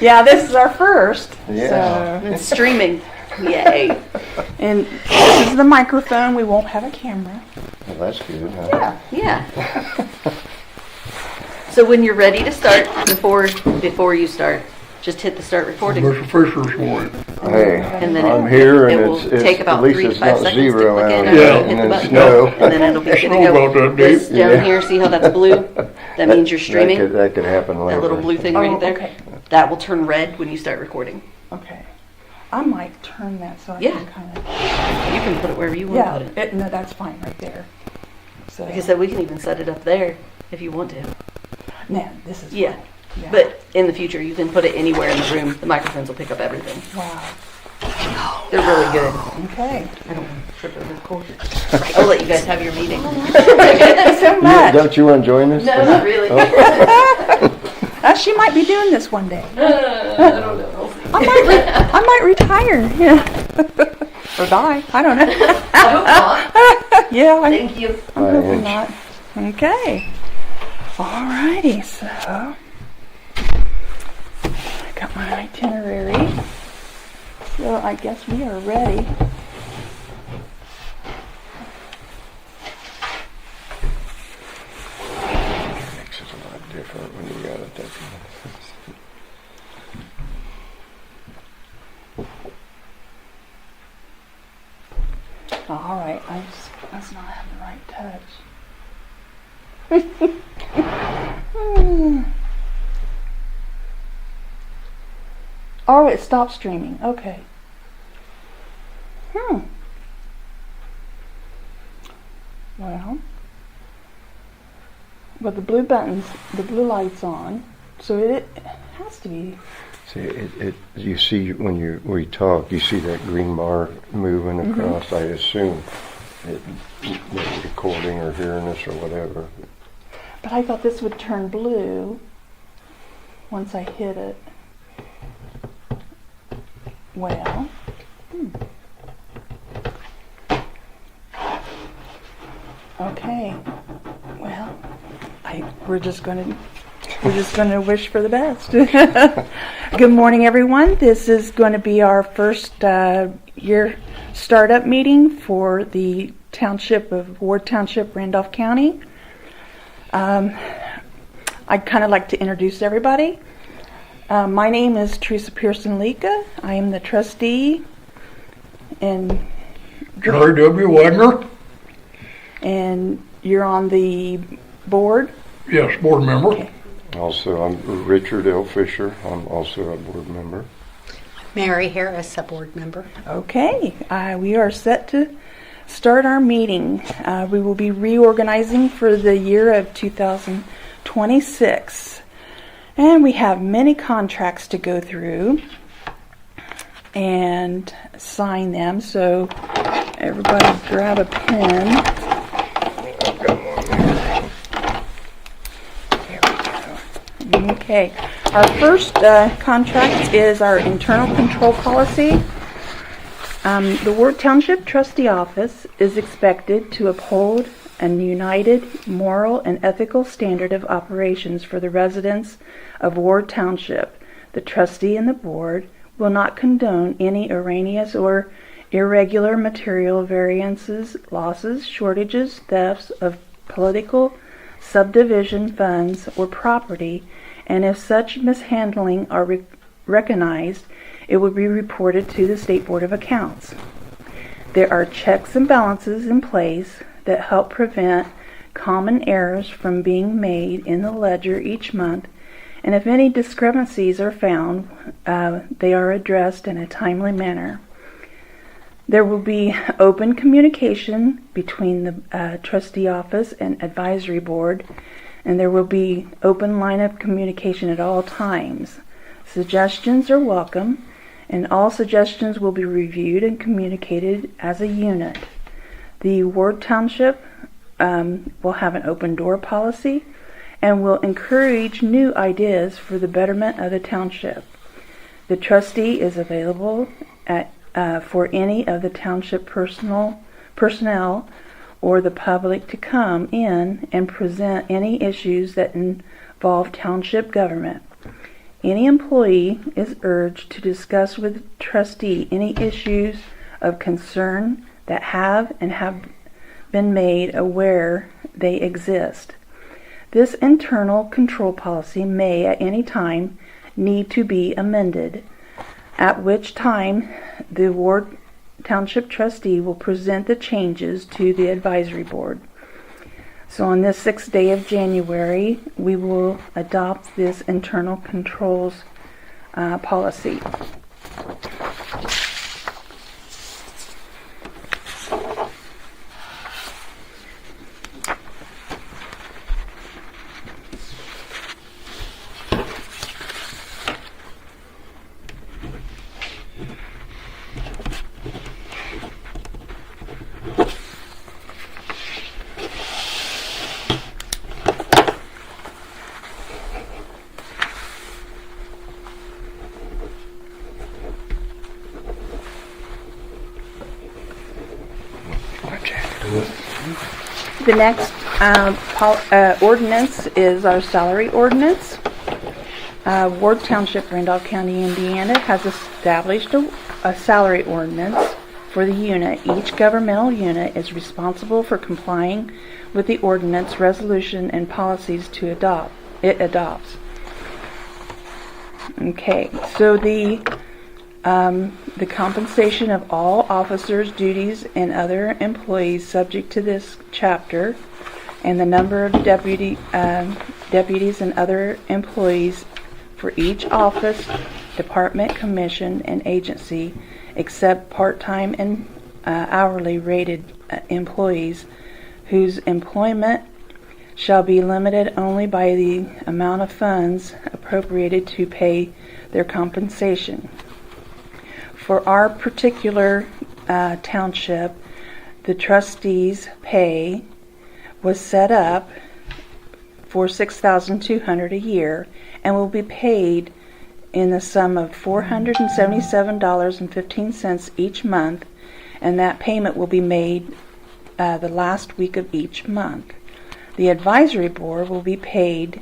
Yeah, this is our first. Yeah. So. It's streaming. Yay. And this is the microphone. We won't have a camera. Well, that's good, huh? Yeah. So when you're ready to start, before you start, just hit the start recording. Mr. Fisher's one. Hey, And then I'm here, and it will it's take about at least 3 to it's 5 not seconds to zero click out in here, and hit and the then button. snow. And then it'll be good to Snow go. about that This deep. down Yeah. here, see how that's blue? That means you're streaming. That could happen later. That little blue thing Oh, right there. okay. That will turn red when you start recording. Okay. I might turn that so I Yeah. can kind of. You can put it wherever you want to put it. No, that's fine right there. So. Like I said, we can even set it up there if you want to. No, this is. Yeah. fine. Yeah. But in the future, you can put it anywhere in the room. The microphones will pick up everything. Wow. They're really good. Okay. I don't want to trip over the cord. I'll let you guys have your meeting. Thank you so much. Don't you want to join us? No, not really. She might be doing this one day. I don't know. I might retire. Yeah. Or die. I don't know. I hope not. Yeah. Thank you. I'm Bye, hoping Ange. not. Okay. Alrighty. So I got my itinerary. So I guess we are ready. Makes it a lot different when you got it that way. All right. I just must not have the right touch. Oh, it stopped streaming. Okay. Well, the blue buttons, the blue light's on, so it has to be. See, you see when we talk, you see that green bar moving across. I assume they're recording or hearing us or whatever. But I thought this would turn blue once I hit it. Well. Okay. Well, we're just going to wish for the best. Good morning, everyone. This is going to be our first year startup meeting for the Township of Ward Township, Randolph County. I'd kind of like to introduce everybody. My name is Teresa Pearson-Leka. I am the trustee. And Jerry W. Wagner. And you're on the board? Yes, board member. Okay. Also, I'm Richard L. Fisher. I'm also a board member. Mary Harris, a board member. Okay, we are set to start our meeting. We will be reorganizing for the year of 2026. And we have many contracts to go through and sign them. So everybody grab a pen. Okay, our first contract is our internal control policy. The Ward Township Trustee Office is expected to uphold an united moral and ethical standard of operations for the residents of Ward Township. The trustee and the board will not condone any erroneous or irregular material variances, losses, shortages, thefts of political subdivision funds or property, and if such mishandling are recognized, it will be reported to the State Board of Accounts. There are checks and balances in place that help prevent common errors from being made in the ledger each month, and if any discrepancies are found, they are addressed in a timely manner. There will be open communication between the trustee office and advisory board, and there will be open line of communication at all times. Suggestions are welcome, and all suggestions will be reviewed and communicated as a unit. The Ward Township will have an open door policy and will encourage new ideas for the betterment of the township. The trustee is available for any of the township personnel or the public to come in and present any issues that involve township government. Any employee is urged to discuss with trustee any issues of concern that have been made aware they exist. This internal control policy may at any time need to be amended, at which time the Ward Township trustee will present the changes to the advisory board. So on this 6th day of January, we will adopt this internal controls policy. The next ordinance is our salary ordinance. Ward Township, Randolph County, Indiana has established a salary ordinance for the unit. Each governmental unit is responsible for complying with the ordinance, resolution, and policies it adopts. Okay, so the compensation of all officers, duties, and other employees subject to this chapter, and the number of deputies and other employees for each office, department, commission, and agency, except part-time and hourly rated employees whose employment shall be limited only by the amount of funds appropriated to pay their compensation. For our particular township, the trustees' pay was set up for $6,200 a year and will be paid in the sum of $477.15 each month, and that payment will be made the last week of each month. The advisory board will be paid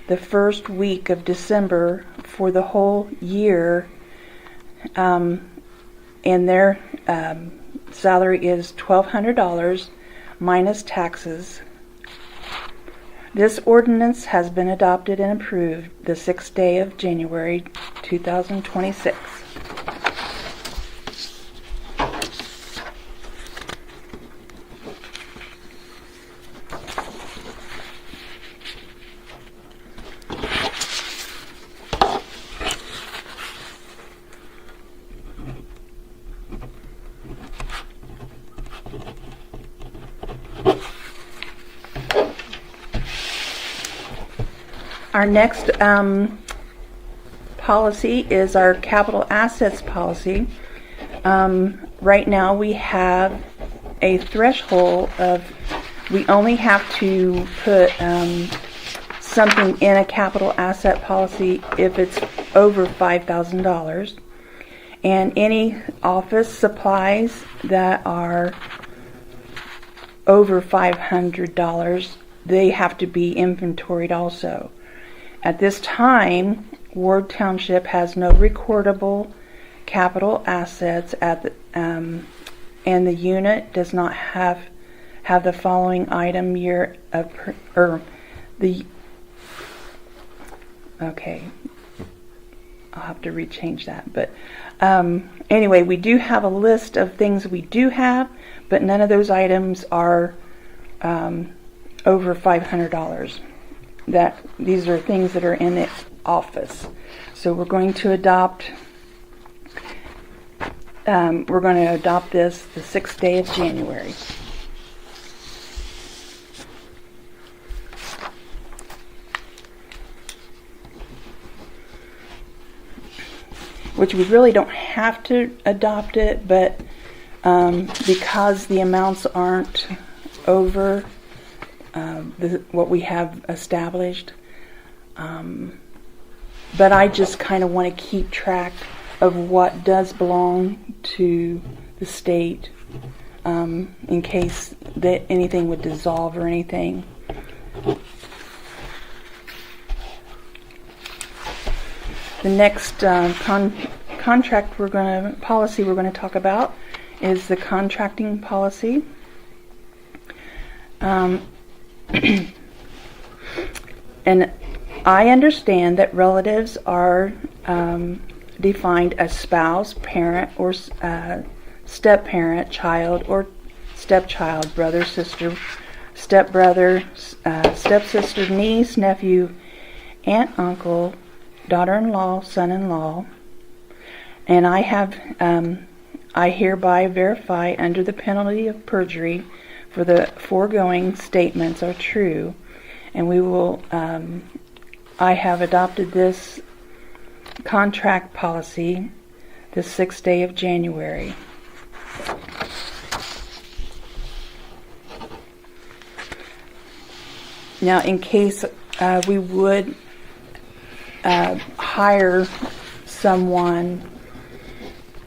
the first week of December for the whole year, and their salary is $1,200 minus taxes. This ordinance has been adopted and approved the 6th day of January 2026. Our next policy is our capital assets policy. Right now we have a threshold of, we only have to put something in a capital asset policy if it's over $5,000. And any office supplies that are over $500, they have to be inventoried also. At this time, Ward Township has no recordable capital assets and the unit does not have the following item year of okay, I'll have to rechange that. But anyway, we do have a list of things we do have, but none of those items are over $500. That these are things that are in the office. So we're going to adopt this the 6th day of January. Which we really don't have to adopt it, but because the amounts aren't over what we have established, but I just kind of want to keep track of what does belong to the state in case that anything would dissolve or anything. The next policy we're going to talk about is the contracting policy. And I understand that relatives are defined as spouse, parent, or step-parent, child, or stepchild, brother, sister, stepbrother, stepsister, niece, nephew, aunt, uncle, daughter-in-law, son-in-law. And I hereby verify under the penalty of perjury for the foregoing statements are true, and we will. I have adopted this contract policy the 6th day of January. Now, in case we would hire someone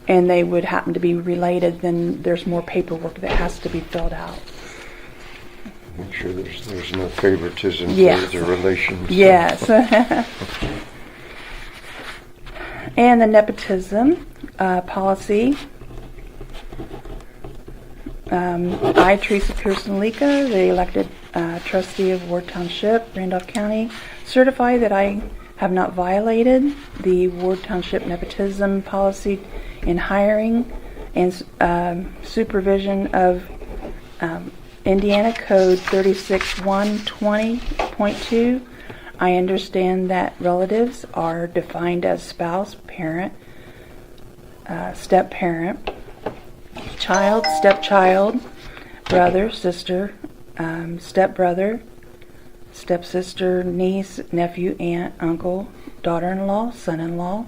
and they would happen to be related, then there's more paperwork that has to be filled out. Make sure there's no favoritism Yes. to the relations. Yes. And the nepotism policy. I, Teresa Pearson-Leka, the elected trustee of Ward Township, Randolph County, certify that I have not violated the Ward Township nepotism policy in hiring and supervision of Indiana Code 36120.2. I understand that relatives are defined as spouse, parent, step-parent, child, stepchild, brother, sister, stepbrother, stepsister, niece, nephew, aunt, uncle, daughter-in-law, son-in-law,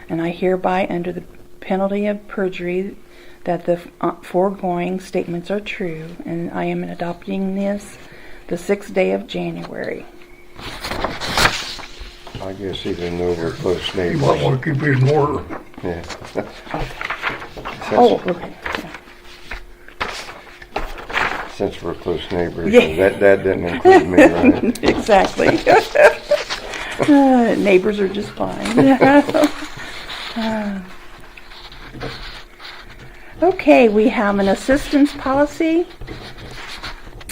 and I hereby, under the penalty of perjury, that the foregoing statements are true, and I am adopting this the 6th day of January. I guess even though we're close You might neighbors. want to keep these in order. Yeah. Oh, okay. Since we're close neighbors, Yeah. that didn't include me, right? Exactly. Neighbors are just fine. Okay, we have an assistance policy.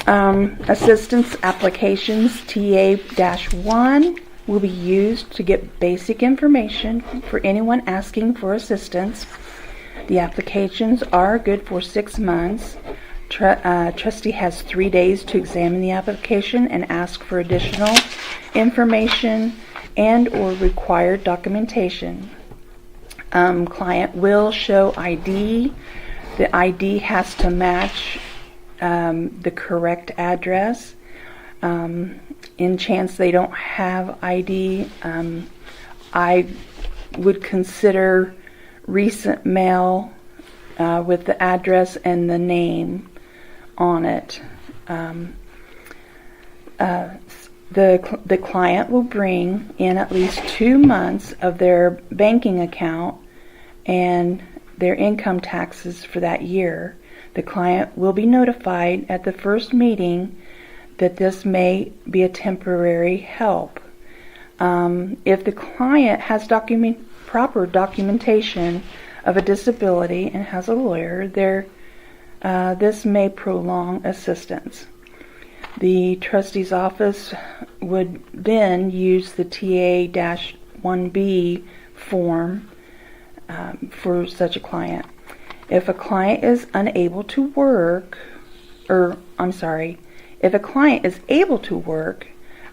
Assistance applications TA-1 will be used to get basic information for anyone asking for assistance. The applications are good for 6 months. Trustee has 3 days to examine the application and ask for additional information and or required documentation. Client will show ID. The ID has to match the correct address. In chance they don't have ID, I would consider recent mail with the address and the name on it. The client will bring in at least 2 months of their banking account and their income taxes for that year. The client will be notified at the first meeting that this may be a temporary help. If the client has proper documentation of a disability and has a lawyer, this may prolong assistance. The trustee's office would then use the TA-1B form for such a client. If a client is unable to work, if a client is able to work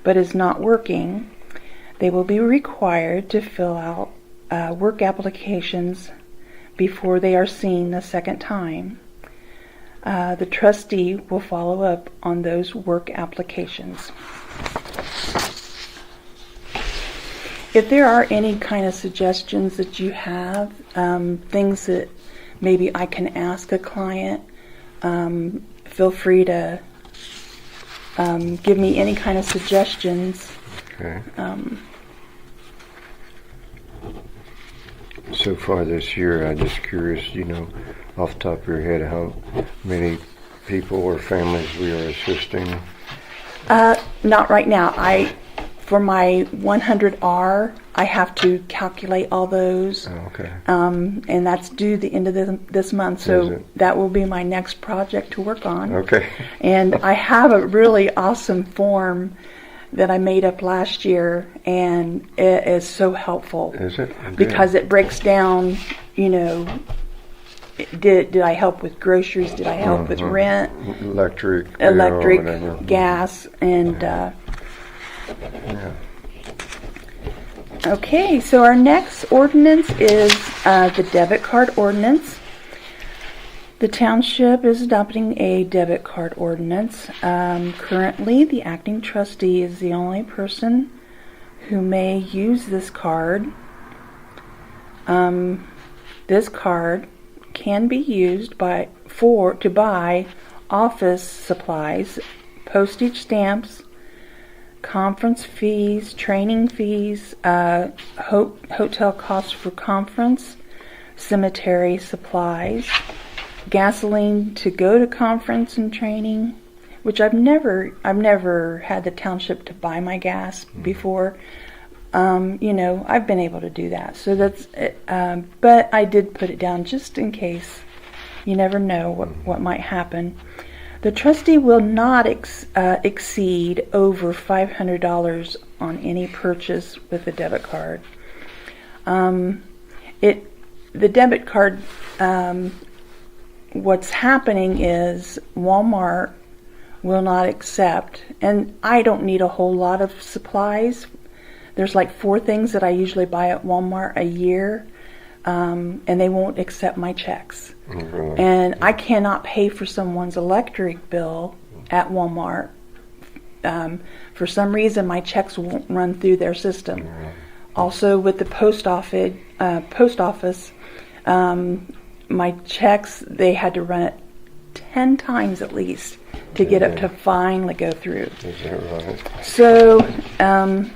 but is not working, they will be required to fill out work applications before they are seen the second time. The trustee will follow up on those work applications. If there are any kind of suggestions that you have, things that maybe I can ask a client, feel free to give me any kind of suggestions. Okay. So far this year, I'm just curious, off the top of your head, how many people or families we are assisting? Not right now. for my 100R, I have to calculate all those. Oh, okay. And that's due the end of this month, Is so it? that will be my next project to work on. Okay. And I have a really awesome form that I made up last year, and it is so helpful. Is it? Good. Because it breaks down, did I help with groceries? Did I help with rent, Electric, whatever. gas, and Yeah. okay, so our next ordinance is the debit card ordinance. The township is adopting a debit card ordinance. Currently, the acting trustee is the only person who may use this card. This card can be used to buy office supplies, postage stamps, conference fees, training fees, hotel costs for conference, cemetery supplies, gasoline to go to conference and training, which I've never had the township to buy my gas before. I've been able to do that. So that's, but I did put it down just in case. You never know what might happen. The trustee will not exceed over $500 on any purchase with a debit card. The debit card, what's happening is Walmart will not accept, and I don't need a whole lot of supplies. There's like 4 things that I usually buy at Walmart a year, and they won't accept my checks. Really? And I cannot pay for someone's electric bill at Walmart. For some reason, my checks won't run through their system. Yeah. Also, with the post office, my checks, they had to run it 10 times at least to get up to finally go through. Is that right? So, and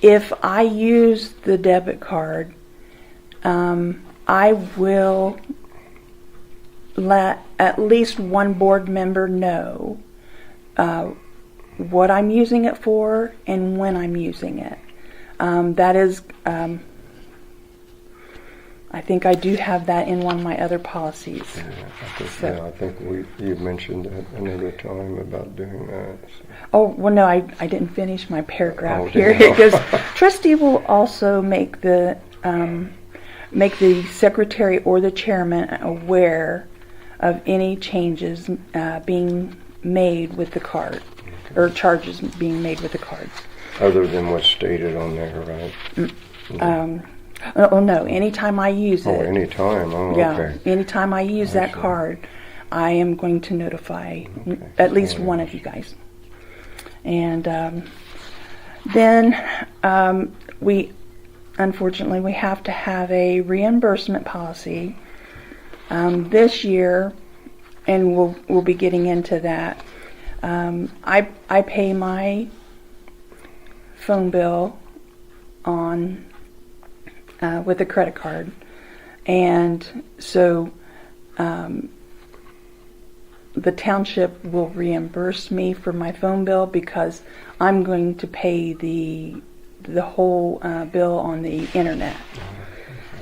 if I use the debit card, I will let at least one board member know what I'm using it for and when I'm using it. That is, I think I do have that in one of my other policies. Yeah, I think you mentioned that another time about doing that. So. Oh, well, no, I didn't finish my paragraph Oh, here. yeah. It goes, trustee will also make the secretary or the chairman aware of any changes being made with the card, or charges being made with the card. Other than what's stated on there, right? Oh, no, anytime I use it. Oh, anytime. Oh, Yeah, okay. anytime I use that see. card, I am going to notify Okay. at least one of you guys. And then unfortunately, we have to have a reimbursement policy this year, and we'll be getting into that. I pay my phone bill on with a credit card, and so the township will reimburse me for my phone bill because I'm going to pay the whole bill on the internet.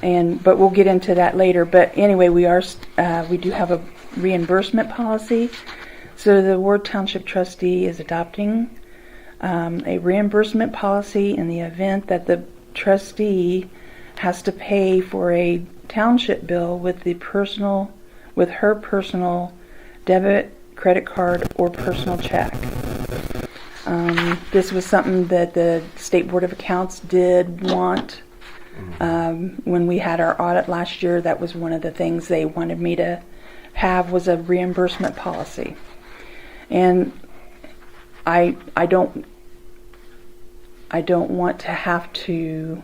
But we'll get into that later. But anyway, we do have a reimbursement policy. So the Ward Township Trustee is adopting a reimbursement policy in the event that the trustee has to pay for a township bill with her personal debit, credit card, or personal check. This was something that the State Board of Accounts did want. When we had our audit last year, that was one of the things they wanted me to have, was a reimbursement policy. And I don't want to have to,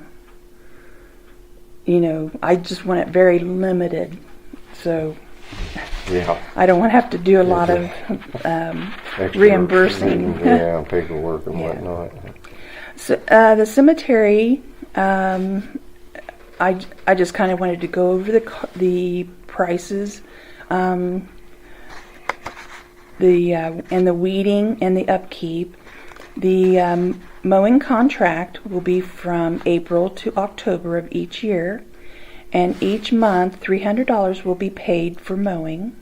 I just want it very limited. So Yeah. I don't want to have to do a lot of Extra reimbursing. Yeah, paperwork and Yeah. whatnot. So, the cemetery, I just kind of wanted to go over the prices, and the weeding and the upkeep. The mowing contract will be from April to October of each year, and each month $300 will be paid for mowing.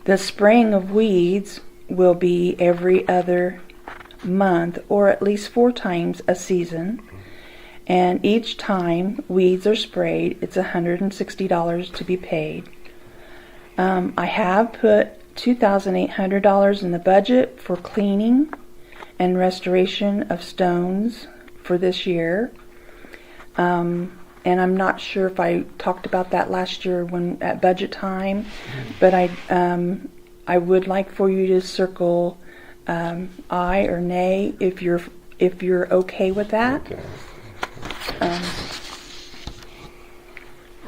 The spraying of weeds will be every other month or at least 4 times a season, and each time weeds are sprayed, it's $160 to be paid. I have put $2,800 in the budget for cleaning and restoration of stones for this year. And I'm not sure if I talked about that last year when at budget time, but I would like for you to circle aye or nay if you're okay with that. Okay.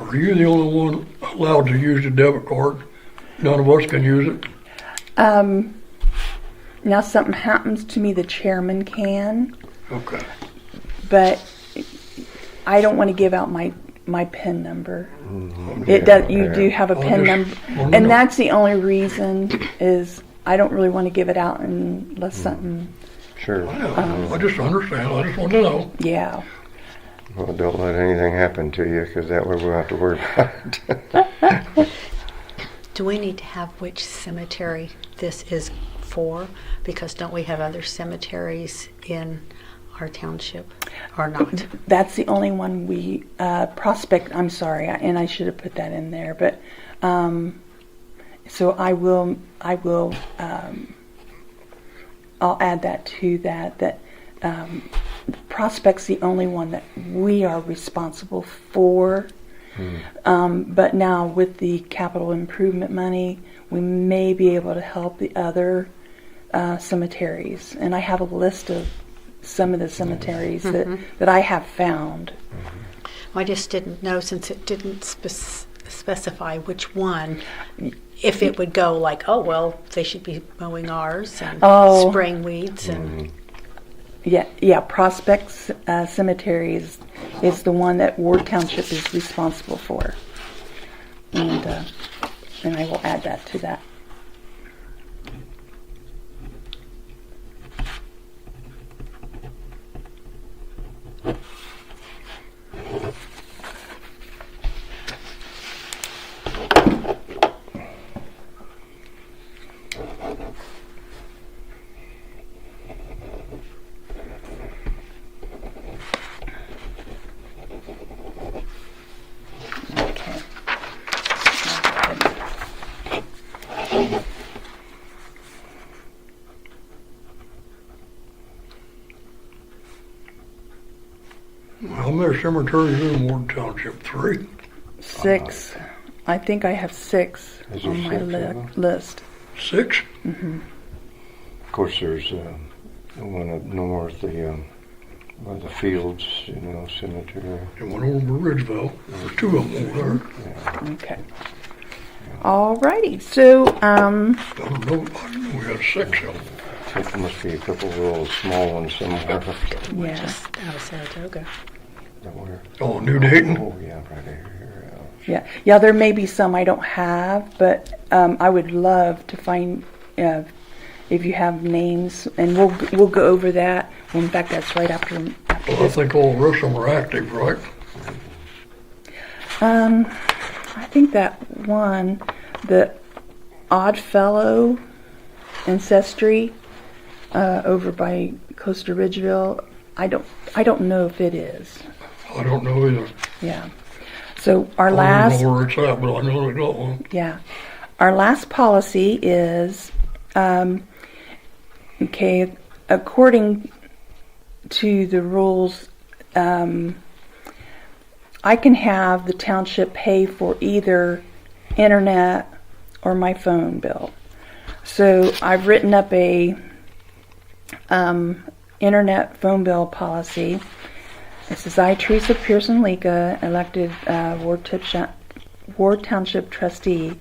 Are you the only one allowed to use the debit card? None of us can use it? Now something happens to me, the chairman can, Okay. but I don't want to give out my PIN number. Yeah, It does. You yeah. do have a I'll PIN just number, wanna know. and that's the only reason is I don't really want to give it out unless something. Sure. I just understand. I just want to know. Yeah. Well, don't let anything happen to you, because that way we won't have to worry about it. Do we need to have which cemetery this is for? Because don't we have other cemeteries in our township or not? That's the only one we Prospect. I'm sorry, and I should have put that in there, but so I will. I'll add that to that. That Prospect's the only one that we are responsible for. But now with the capital improvement money, we may be able to help the other cemeteries. And I have a list of some of the cemeteries that I have found. I just didn't know, since it didn't specify which one, if it would go like, oh, well, they should be mowing ours and Oh. spraying weeds and Yeah. Prospect Cemetery is the one that Ward Township is responsible for, and I will add that to that. Okay. How many cemeteries in Ward Township? 3? 6. I think I have 6 Is there on my 6 of them? list. 6? Of course, there's the one up north, by the fields, cemetery. And one over in Ridgeville. There's 2 of them over there. Okay. Alrighty. So I don't know we had 6 of them. There must be a couple of little small ones somewhere. yeah. just out of Saratoga. Somewhere. Oh, New Dayton? Oh, yeah, right here. Yeah, there may be some I don't have, but I would love to find if you have names, and we'll go over that. Well, in fact, that's right after Well, I this. think all the rest of them are active, right? I think that one, the Oddfellow Ancestry over by Costa Ridgeville. I don't know if it is. I don't know either. Yeah. So our I don't last. know where it's at, but I know they got one. Yeah. Our last policy is, okay, according to the rules, I can have the township pay for either internet or my phone bill. So I've written up a internet phone bill policy. This is I, Teresa Pearson Leka, elected Ward Township trustee,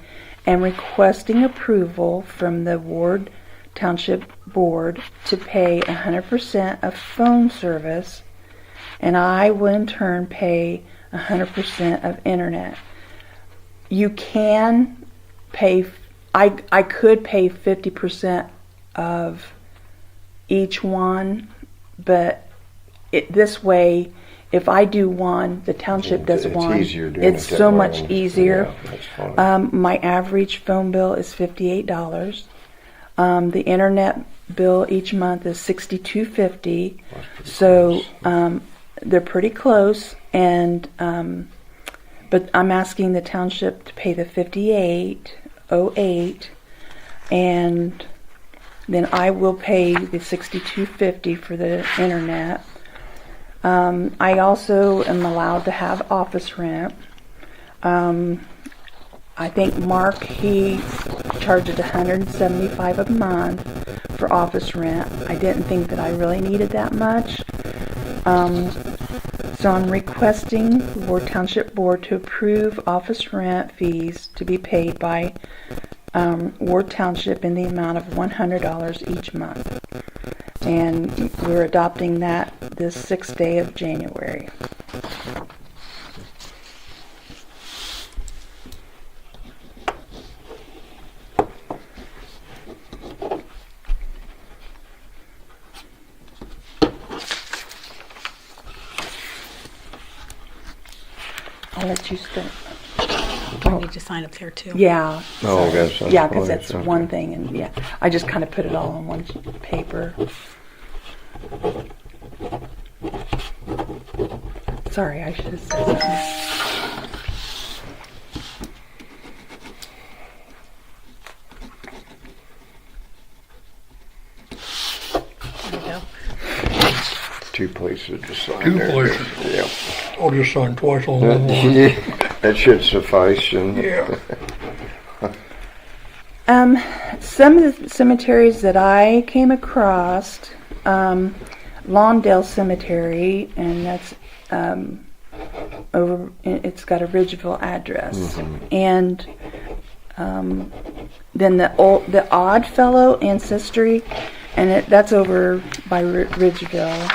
am requesting approval from the Ward Township Board to pay 100% of phone service, and I will in turn pay 100% of internet. You can pay, I could pay 50% of each one, but this way, if I do one, the township does It's one. easier doing It's it that so way. much easier. Yeah, that's fine. My average phone bill is $58. The internet bill each month is $62.50. So they're pretty close, and but I'm asking the township to pay the $58.08, and then I will pay the $62.50 for the internet. I also am allowed to have office rent. I think Mark, he charges $175 a month for office rent. I didn't think that I really needed that much. So I'm requesting the Ward Township Board to approve office rent fees to be paid by Ward Township in the amount of $100 each month. And we're adopting that this 6th day of January. I'll let you start. I need to sign up there too. Yeah. Oh, that's Yeah, because fine, that's okay. one thing, and yeah, I just kind of put it all on one paper. Sorry, I should have said something. There we go. Two places to sign Two there. places. Yeah. I'll just sign twice on one. Yeah, that should suffice. And Yeah. Some of the cemeteries that I came across, Lawndale Cemetery, and that's over. It's got a Ridgeville address, and then the Oddfellow Ancestry, and that's over by Ridgeville.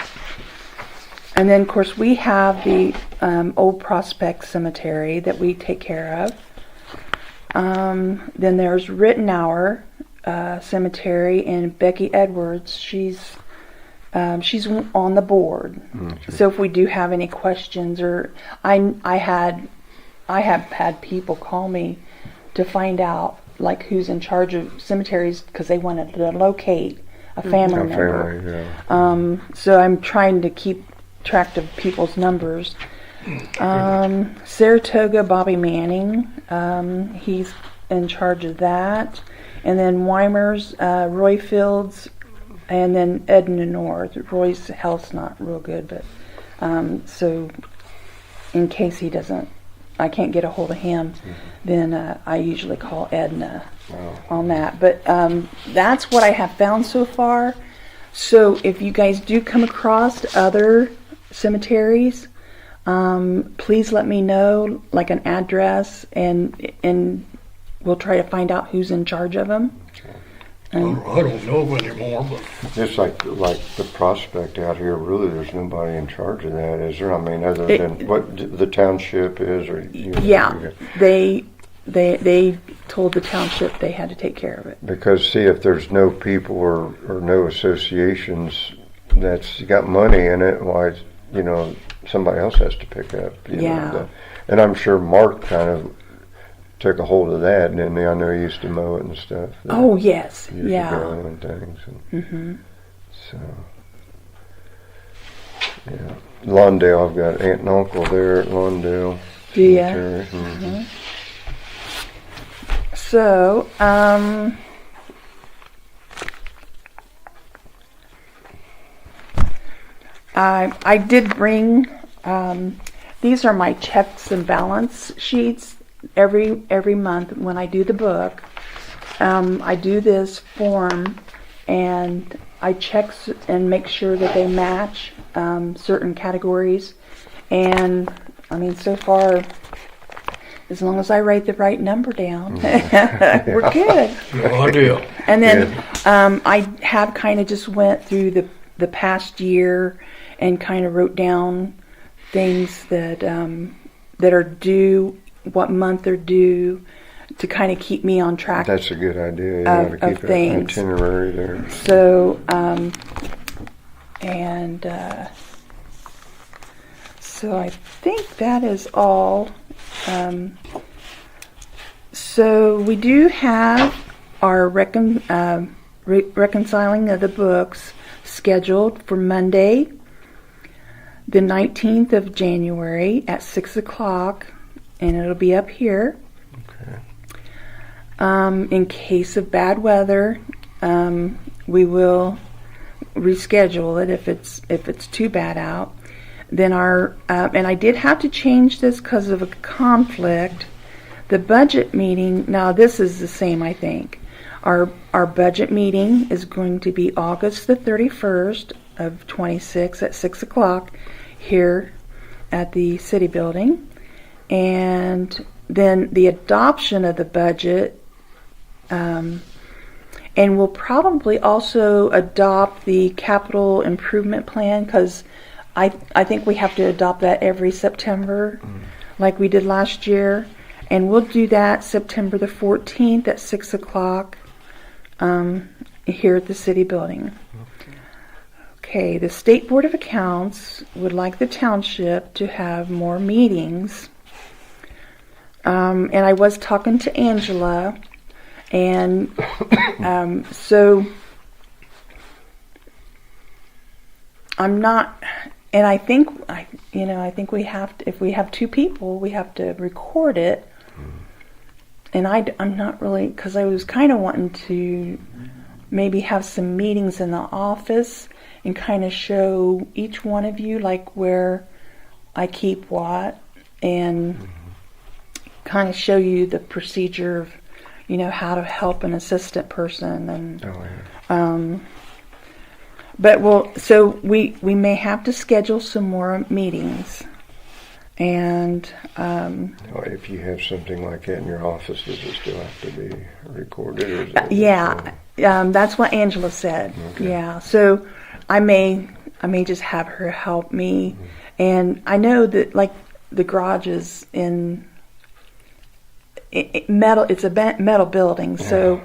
And then, of course, we have the Old Prospect Cemetery that we take care of. Then there's Rittenhour Cemetery, and Becky Edwards. She's on the board. So if we do have any questions, or I have had people call me to find out like who's in charge of cemeteries because they wanted to locate a family member. Family, yeah. So I'm trying to keep track of people's numbers. Saratoga, Bobby Manning, he's in charge of that. And then Weimer's, Roy Fields, and then Edna North. Roy's health's not real good, but so in case I can't get a hold of him, then I usually call Edna on that. But that's what I have found so far. So if you guys do come across other cemeteries, please let me know, like an address, and we'll try to find out who's in charge of them. I don't know anymore, but Just like the prospect out here, really, there's nobody in charge of that, is there? I mean, other than what the township is, or Yeah, they told the township they had to take care of it. Because see, if there's no people or no associations that's got money in it, why, somebody else has to pick up. And I'm sure Mark kind of took a hold of that, and then I know he used to mow it and stuff. Oh yes, years yeah. ago and things. And So, yeah. Lawndale, I've got aunt and uncle there at Lawndale. Do ya? Cemetery. Mhm. So, I did bring, these are my checks and balance sheets every month when I do the book. I do this form and I check and make sure that they match certain categories. And I mean, so far, as long as I write the right number down, we're good. no idea. And then I have kind of just went through the past year and kind of wrote down things that are due, what month they're due, to kind of keep me on track. That's a good idea. Yeah, Of- to of keep an things. itinerary there. So, so I think that is all. So we do have our reconciling of the books scheduled for Monday, the 19th of January at 6 o'clock, and it'll be up here. In case of bad weather, we will reschedule it if it's too bad out. Then and I did have to change this because of a conflict. The budget meeting, now this is the same, I think. Our budget meeting is going to be August the 31st of 26 at 6 o'clock here at the city building. And then the adoption of the budget, and we'll probably also adopt the capital improvement plan, because I think we have to adopt that every September like we did last year. And we'll do that September the 14th at 6 o'clock here at the city building. Okay, the State Board of Accounts would like the township to have more meetings. And I was talking to Angela, and so I'm not, and I think we have to, if we have two people, we have to record it. And I'm not really, because I was kind of wanting to maybe have some meetings in the office and kind of show each one of you like where I keep what, and kind of show you the procedure of, how to help an assistant person. And but so we may have to schedule some more meetings. And If you have something like that in your office, does it still have to be recorded? Or is it that's what Angela said. Okay. Yeah, so I may just have her help me. And I know that like the garage is in metal. It's a metal building, so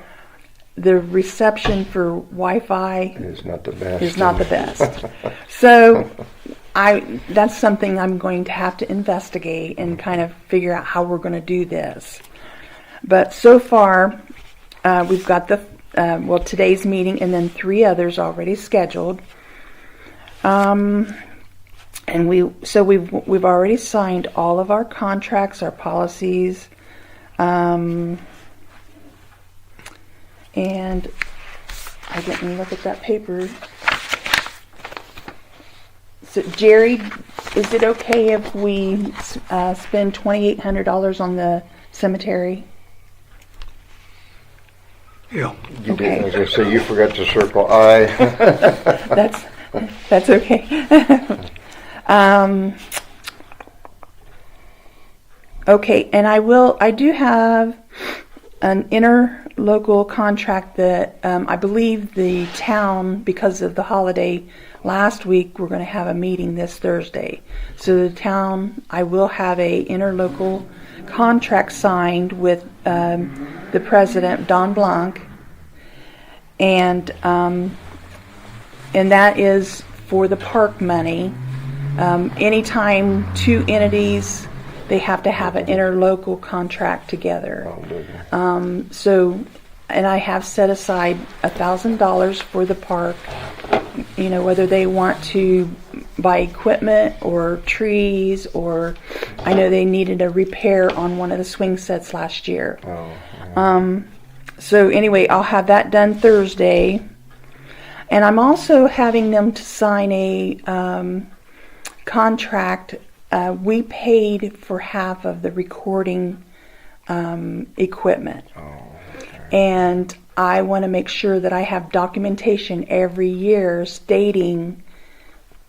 the reception for Wi-Fi is not the best. is not the best. So that's something I'm going to have to investigate and kind of figure out how we're going to do this. But so far, we've got today's meeting and then 3 others already scheduled. And we've already signed all of our contracts, our policies, and I didn't look at that paper. So Jerry, is it okay if we spend $2,800 on the cemetery? Yeah. You did, as I say, you forgot to circle I. That's okay. Okay, and I do have an interlocal contract that I believe the town, because of the holiday last week, we're going to have a meeting this Thursday. So the town, I will have a interlocal contract signed with the president, Don Blanc, and that is for the park money. Anytime 2 entities, they have to have an interlocal contract together. And I have set aside $1,000 for the park, whether they want to buy equipment or trees, or I know they needed a repair on one of the swing sets last year. So anyway, I'll have that done Thursday. And I'm also having them to sign a contract. We paid for half of the recording equipment. And I want to make sure that I have documentation every year stating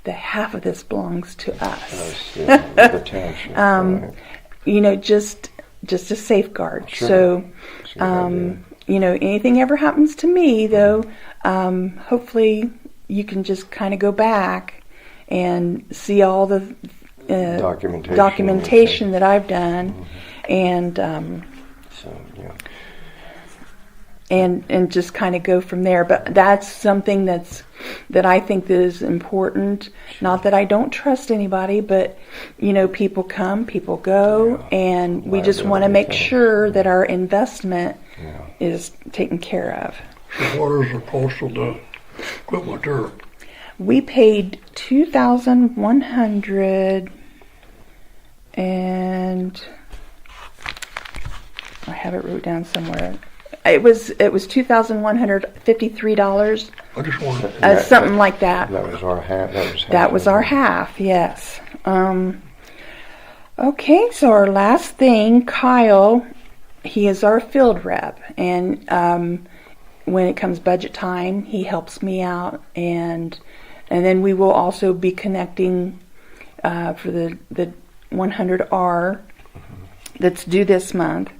that half of this belongs to us. The township. Right. Just a safeguard. Sure. So, anything ever happens to me, though, hopefully you can just kind of go back and see all the documentation that I've done. And So, yeah. And just kind of go from there. But that's something that I think that is important. Not that I don't trust anybody, but people come, people go, and we just want to make sure that our investment is taken care of. So what is the cost of the equipment there? We paid $2,100, and I have it wrote down somewhere. It was $2,153, I just wanted, something like that. That was our half. That was our half, yes. Okay, so our last thing, Kyle, he is our field rep, and when it comes budget time, he helps me out, and then we will also be connecting for the 100R that's due this month.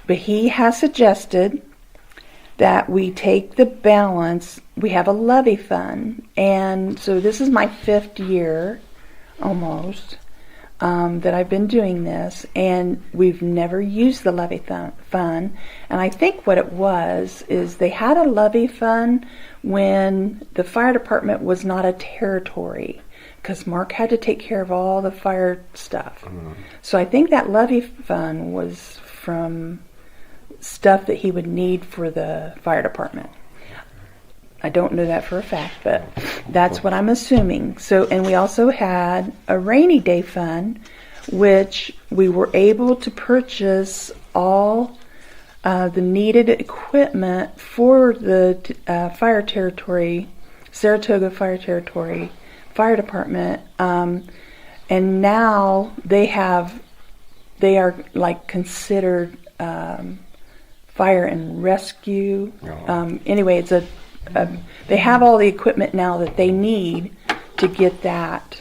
But he has suggested that we take the balance. We have a levy fund, and so this is my 5th year, almost, that I've been doing this, and we've never used the levy fund. And I think what it was is they had a levy fund when the fire department was not a territory, because Mark had to take care of all the fire stuff. So I think that levy fund was from stuff that he would need for the fire department. I don't know that for a fact, but that's what I'm assuming. So, and we also had a rainy day fund, which we were able to purchase all the needed equipment for the fire territory, Saratoga Fire Territory Fire Department, and now they are like considered fire and rescue. Anyway, it's they have all the equipment now that they need to get that.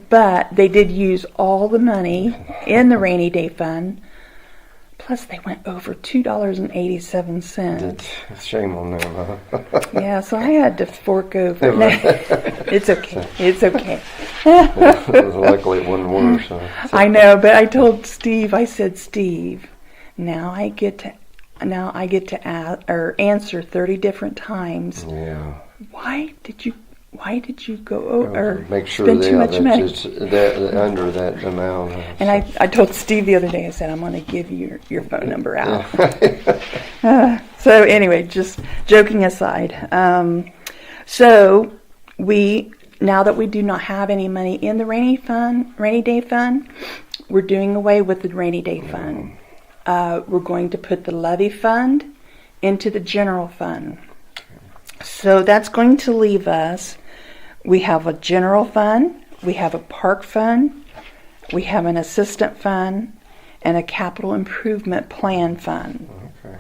But they did use all the money in the rainy day fund. Plus, they went over $2.87. Shame on them, huh? Yeah, so I had to fork over. No, it's okay. It's okay. Luckily, it wasn't worse. Huh? I know, but I told Steve. I said, Steve, now I get to answer 30 different times. Yeah. Why did you go over? Make sure spend too much money? It's under that amount. And I told Steve the other day. I said, I'm going to give you your phone number out. So anyway, just joking aside. So now that we do not have any money in the rainy day fund, we're doing away with the rainy day fund. We're going to put the levy fund into the general fund. So that's going to leave us, we have a general fund, we have a park fund, we have an assistant fund, and a capital improvement plan fund. Okay.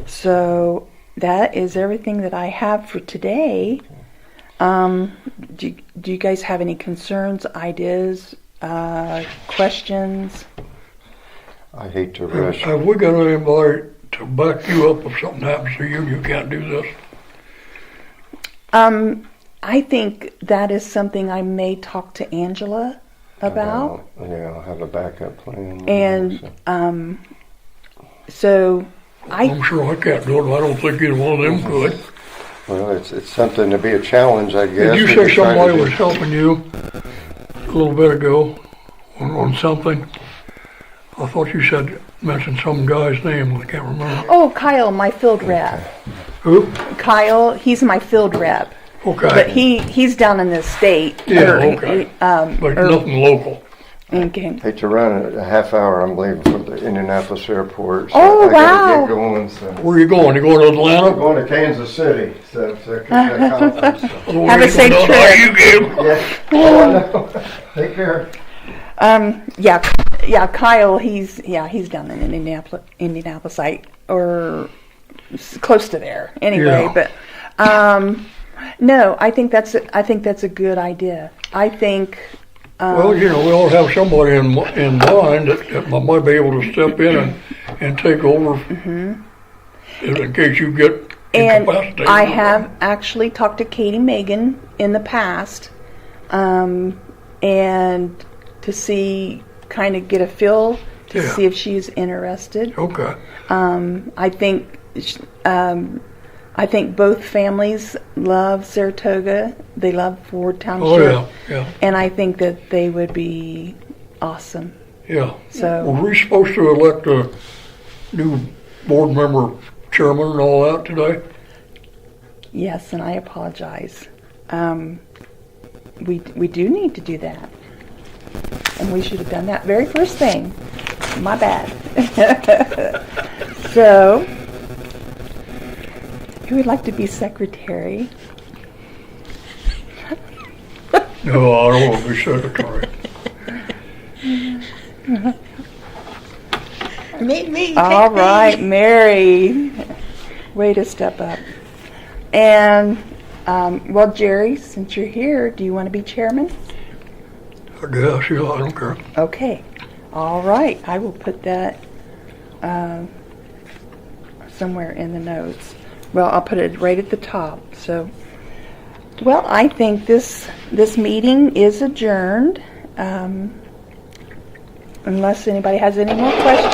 So that is everything that I have for today. Do you guys have any concerns, ideas, questions? I hate to rush. have we got anybody to back you up if something happens to you and you can't do this? I think that is something I may talk to Angela about. I'll have a backup plan. And so I'm sure I can't do it. I don't think either one of them could. Well, it's something to be a challenge, I guess. Did you say somebody was helping you a little bit ago on something? I thought you mentioned some guy's name. I can't remember. Oh, Kyle, my field rep. Who? Kyle, he's my field rep. Okay. But he's down in the state. Yeah, okay. But nothing local. Okay. Hate to run a half hour. I'm leaving from the Indianapolis airport. So Oh, I wow. gotta get going. So. Where are you going? You going to I'm Atlanta? going to Kansas City. So that conference. So. Have a safe trip. You give. Yeah. Oh, I know. Take care. Yeah, Kyle, he's down in Indianapolis, or close to there. Anyway, Yeah. but no, I think that's a good idea. I think. Well, we all have somebody in mind that might be able to step in and take over in case you get And incapacitated. I have actually talked to Katie Megan in the past, and to see, kind of get a feel to Yeah. see if she's interested. Okay. I think both families love Saratoga. They love Ford Township. Oh, yeah, yeah, And I think that they would be awesome. yeah. So, Were we supposed to elect a new board member chairman and all that today? yes, and I apologize. We do need to do that. And we should have done that very first thing. My bad. So, who would like to be secretary? No, I don't want to be secretary. Me. All right, Mary. Way to step up. And, well, Jerry, since you're here, do you want to be chairman? I guess, yeah, I don't care. Okay. All right. I will put that somewhere in the notes. Well, I'll put it right at the top. So, well, I think this meeting is adjourned. Unless anybody has any more questions.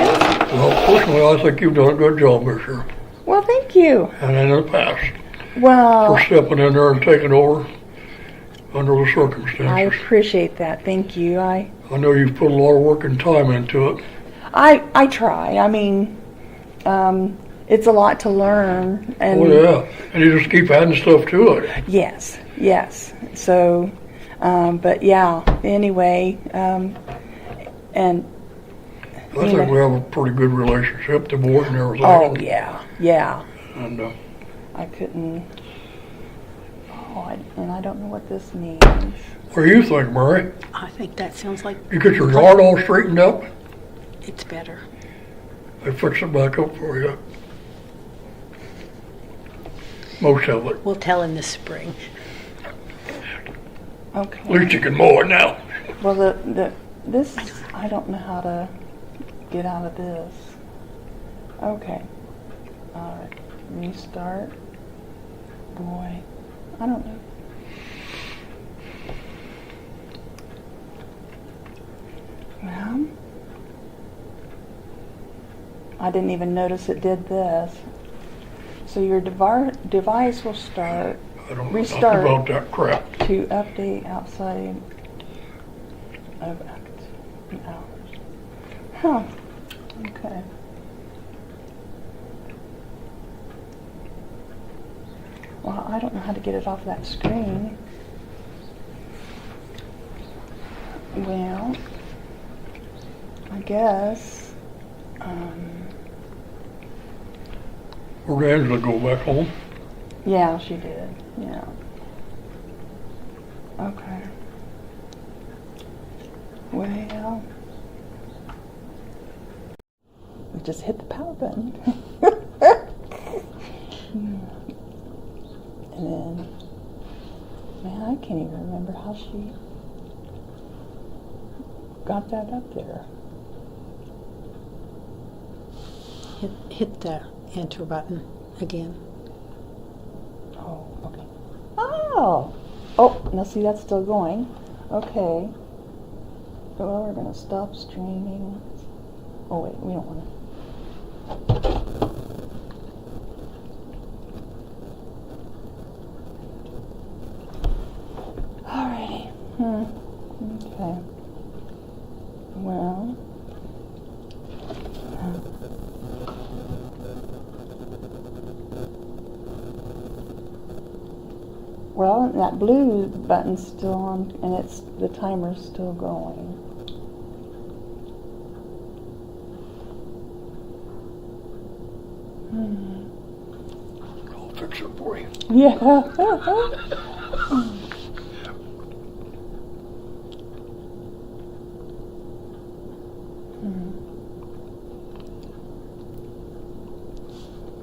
Well, personally, I think you've done a good job this year, Well, thank you. and in the past, Well, for stepping in there and taking over under the I circumstances. appreciate that. Thank you. I know you've put a lot of work and time into it. I try. I mean, it's a lot to learn. And Oh, yeah, and you just keep adding stuff to it. yes. So, but yeah. Anyway, and I think we have a pretty good relationship, the board and everything. oh yeah. And I couldn't. And I don't know what this means. what do you think, Murray? I think that sounds like You get your yard all straightened up? it's better. They fix it back up for you. Most of it. We'll tell him this spring. Okay. At least you can mow it now. Well, this I don't know how to get out of this. Okay. All right. Restart. Boy, I don't know. Well, I didn't even notice it did this. So your device will start I don't know Restart. nothing about that crap. to update outside of active hours. Huh. Okay. Well, I don't know how to get it off that screen. Well, I guess. Where'd Angela go back home? Yeah, she did. Yeah. Okay. Well, we just hit the power button. And then, man, I can't even remember how she got that up there. Hit the enter button again. Oh, okay. Oh, now see, that's still going. Okay. Well, we're going to stop streaming. Oh, wait, we don't want to. Alrighty. Okay. Well. Well, that blue button's still on, and the timer's still going. I'll fix it for you. Yeah.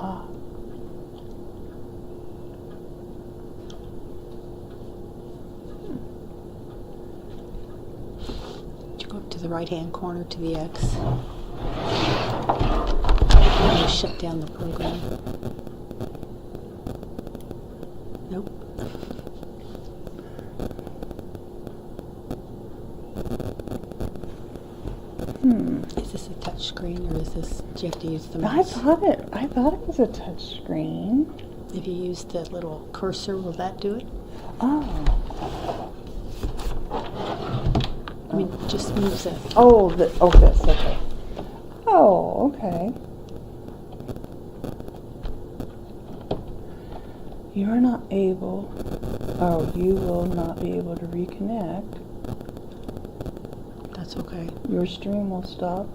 Ah. Did you go up to the right-hand corner to the X? And you shut down the program. Nope. Is this a touch screen or is this, do you have to use the I mouse? thought it was a touch screen. If you use the little cursor, will that do it? Oh. I mean, just moves it. Oh, this, okay. Oh, okay. You are not able, you will not be able to reconnect. That's okay. Your stream will stop.